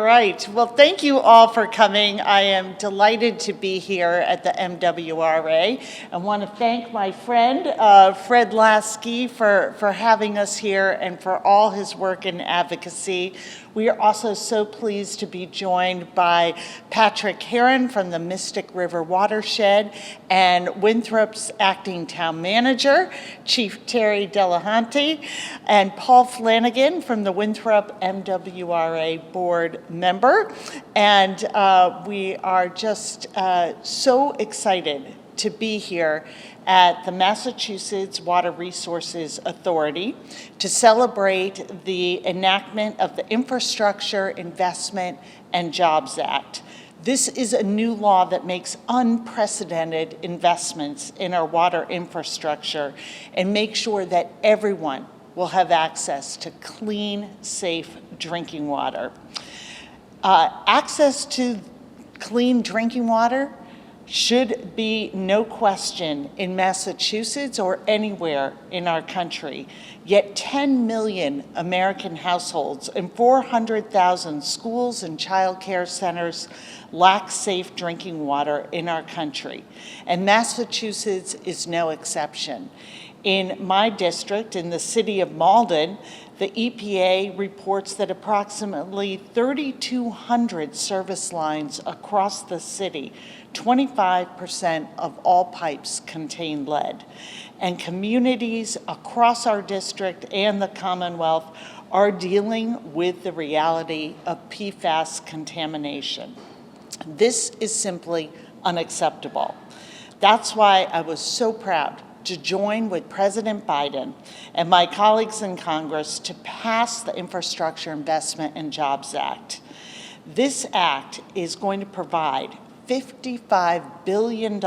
right. Well, thank you all for coming. I am delighted to be here at the MWRA. I want to thank my friend, Fred Lasky, for having us here and for all his work in advocacy. We are also so pleased to be joined by Patrick Heron from the Mystic River Watershed and Winthrop's acting town manager, Chief Terry Delahanty, and Paul Flanagan from the Winthrop MWRA board member. And we are just so excited to be here at the Massachusetts Water Resources Authority to celebrate the enactment of the Infrastructure Investment and Jobs Act. This is a new law that makes unprecedented investments in our water infrastructure and makes sure that everyone will have access to clean, safe drinking water. Access to clean drinking water should be no question in Massachusetts or anywhere in our country. Yet 10 million American households and 400,000 schools and child care centers lack safe drinking water in our country. And Massachusetts is no exception. In my district, in the city of Malden, the EPA reports that approximately 3,200 service lines across the city, 25% of all pipes contain lead. And communities across our district and the Commonwealth are dealing with the reality of PFAS contamination. This is simply unacceptable. That's why I was so proud to join with President Biden and my colleagues in Congress to pass the Infrastructure Investment and Jobs Act. This act is going to provide $55 billion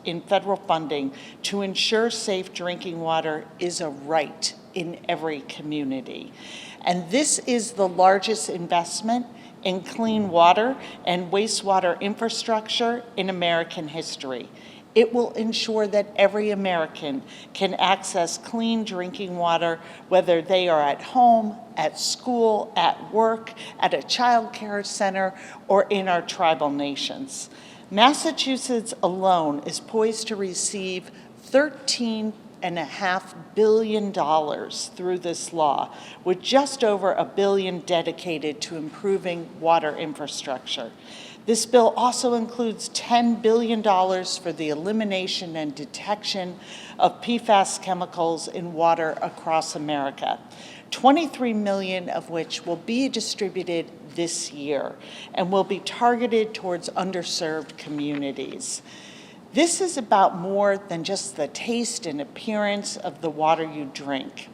in federal funding to ensure safe drinking water is a right in every community. And this is the largest investment in clean water and wastewater infrastructure in American history. It will ensure that every American can access clean drinking water, whether they are at home, at school, at work, at a child care center, or in our tribal nations. Massachusetts alone is poised to receive $13.5 billion through this law, with just over $1 billion dedicated to improving water infrastructure. This bill also includes $10 billion for the elimination and detection of PFAS chemicals in water across America, $23 million of which will be distributed this year and will be targeted towards underserved communities. This is about more than just the taste and appearance of the water you drink.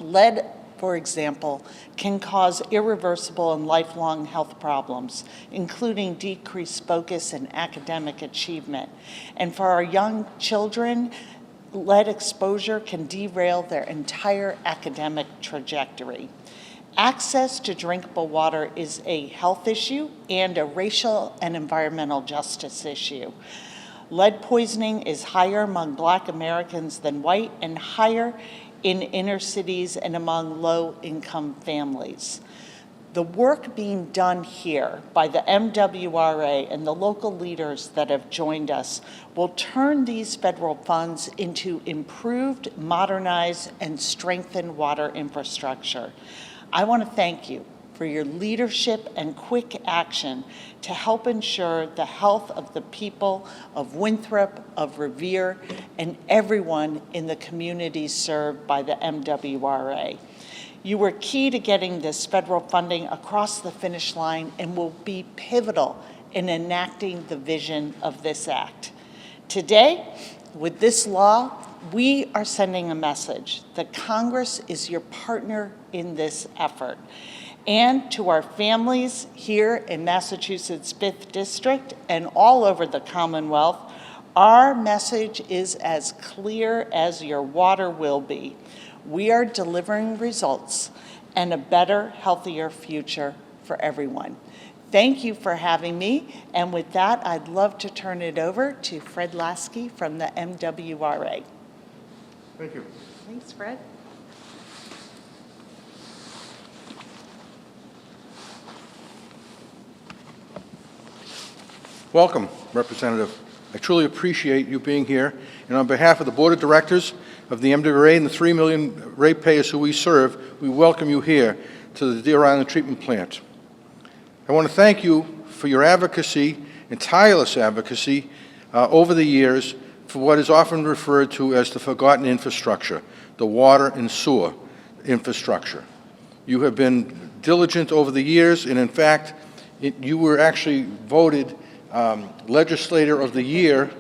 Lead, for example, can cause irreversible and lifelong health problems, including decreased focus and academic achievement. And for our young children, lead exposure can derail their entire academic trajectory. Access to drinkable water is a health issue and a racial and environmental justice issue. Lead poisoning is higher among Black Americans than white and higher in inner cities and among low-income families. The work being done here by the MWRA and the local leaders that have joined us will turn these federal funds into improved, modernized, and strengthened water infrastructure. I want to thank you for your leadership and quick action to help ensure the health of the people of Winthrop, of Revere, and everyone in the communities served by the MWRA. You were key to getting this federal funding across the finish line and will be pivotal in enacting the vision of this act. Today, with this law, we are sending a message that Congress is your partner in this effort. And to our families here in Massachusetts 5th District and all over the Commonwealth, our message is as clear as your water will be. We are delivering results and a better, healthier future for everyone. Thank you for having me. And with that, I'd love to turn it over to Fred Lasky from the MWRA. Thank you. Thanks, Fred. Welcome, Representative. I truly appreciate you being here, and on behalf of the Board of Directors of the MWRA and the 3 million ratepayers who we serve, we welcome you here to the Deer Island Treatment Plant. I want to thank you for your advocacy and tireless advocacy over the years for what is often referred to as the forgotten infrastructure, the water and sewer infrastructure. You have been diligent over the years, and in fact, you were actually voted Legislator of the Year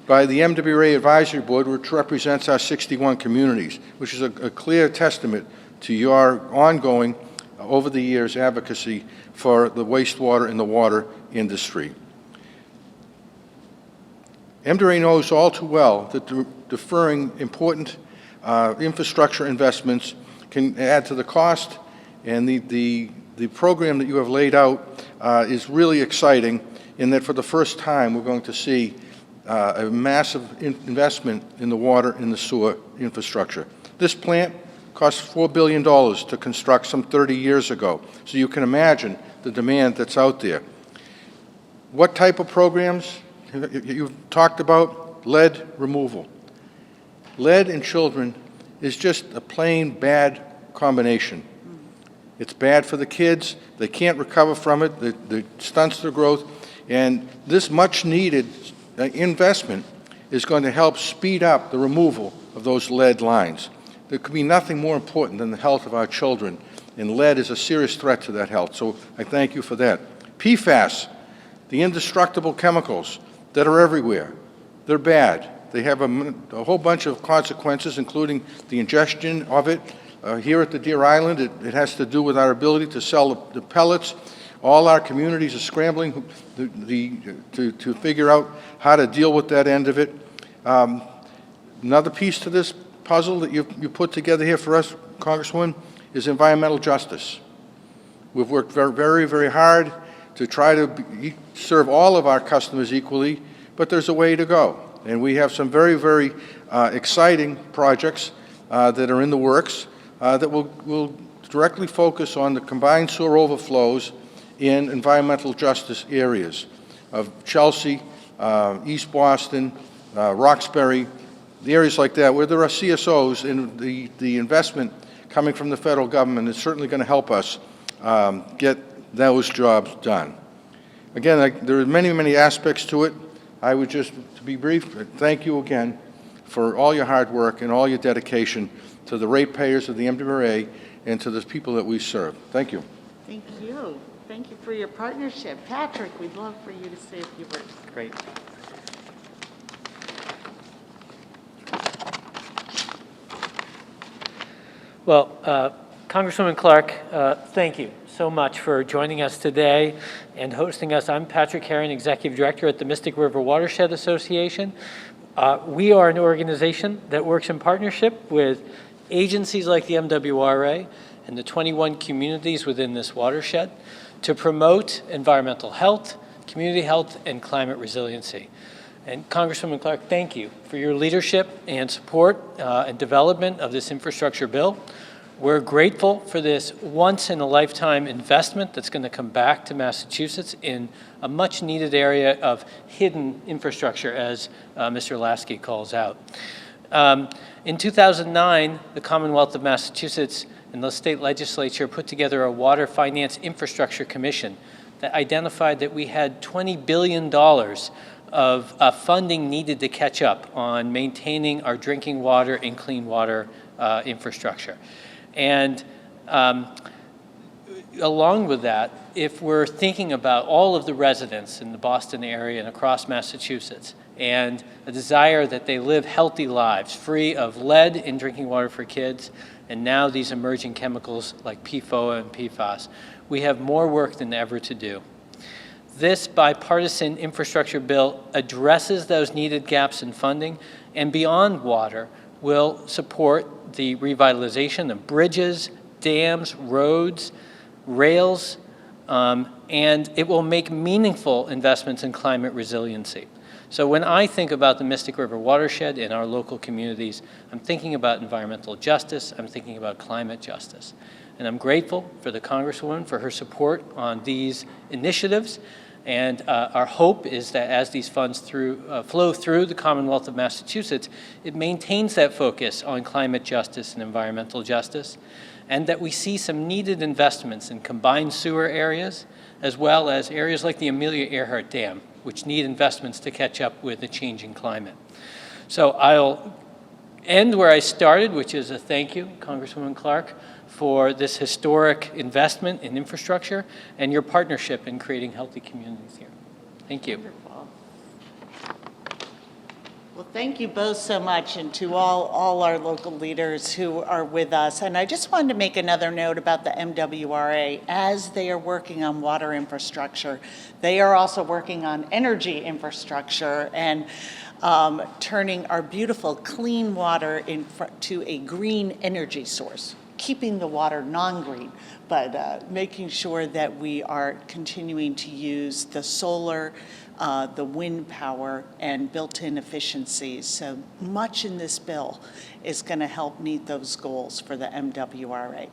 by the MWRA Advisory Board, which represents our 61 communities, which is a clear testament to your ongoing, over the years, advocacy for the wastewater and the water industry. MWRA knows all too well that deferring important infrastructure investments can add to the cost, and the program that you have laid out is really exciting in that for the first time we're going to see a massive investment in the water and the sewer infrastructure. This plant cost $4 billion to construct some 30 years ago, so you can imagine the demand that's out there. What type of programs? You've talked about lead removal. Lead in children is just a plain bad combination. It's bad for the kids. They can't recover from it. It stunts their growth. And this much-needed investment is going to help speed up the removal of those lead lines. There could be nothing more important than the health of our children, and lead is a serious threat to that health. So I thank you for that. PFAS, the indestructible chemicals that are everywhere. They're bad. They have a whole bunch of consequences, including the ingestion of it. Here at the Deer Island, it has to do with our ability to sell the pellets. All our communities are scrambling to figure out how to deal with that end of it. Another piece to this puzzle that you put together here for us, Congresswoman, is environmental justice. We've worked very, very hard to try to serve all of our customers equally, but there's a way to go. And we have some very, very exciting projects that are in the works that will directly focus on the combined sewer overflows in environmental justice areas of Chelsea, East Boston, Roxbury, the areas like that where there are CSOs, and the investment coming from the federal government is certainly going to help us get those jobs done. Again, there are many, many aspects to it. I would just, to be brief, thank you again for all your hard work and all your dedication to the ratepayers of the MWRA and to the people that we serve. Thank you. Thank you. Thank you for your partnership. Patrick, we'd love for you to say a few words. Great. Well, Congresswoman Clark, thank you so much for joining us today and hosting us. I'm Patrick Herron, Executive Director at the Mystic River Watershed Association. We are an organization that works in partnership with agencies like the MWRA and the 21 communities within this watershed to promote environmental health, community health, and climate resiliency. And Congresswoman Clark, thank you for your leadership and support and development of this infrastructure bill. We're grateful for this once-in-a-lifetime investment that's going to come back to Massachusetts in a much-needed area of hidden infrastructure, as Mr. Lasky calls out. In 2009, the Commonwealth of Massachusetts and the state legislature put together a Water Finance Infrastructure Commission that identified that we had $20 billion of funding needed to catch up on maintaining our drinking water and clean water infrastructure. And along with that, if we're thinking about all of the residents in the Boston area and across Massachusetts and a desire that they live healthy lives free of lead in drinking water for kids and now these emerging chemicals like PFOA and PFAS, we have more work than ever to do. This bipartisan infrastructure bill addresses those needed gaps in funding, and beyond water will support the revitalization of bridges, dams, roads, rails, and it will make meaningful investments in climate resiliency. So when I think about the Mystic River watershed in our local communities, I'm thinking about environmental justice, I'm thinking about climate justice. And I'm grateful for the Congresswoman for her support on these initiatives. And our hope is that as these funds flow through the Commonwealth of Massachusetts, it maintains that focus on climate justice and environmental justice, and that we see some needed investments in combined sewer areas, as well as areas like the Amelia Earhart Dam, which need investments to catch up with the changing climate. So I'll end where I started, which is a thank you, Congresswoman Clark, for this historic investment in infrastructure and your partnership in creating healthy communities here. Thank you. Wonderful. Well, thank you both so much, and to all our local leaders who are with us. And I just wanted to make another note about the MWRA. As they are working on water infrastructure, they are also working on energy infrastructure and turning our beautiful clean water to a green energy source, keeping the water non-green, but making sure that we are continuing to use the solar, the wind power, and built-in efficiencies. So much in this bill is going to help meet those goals for the MWRA.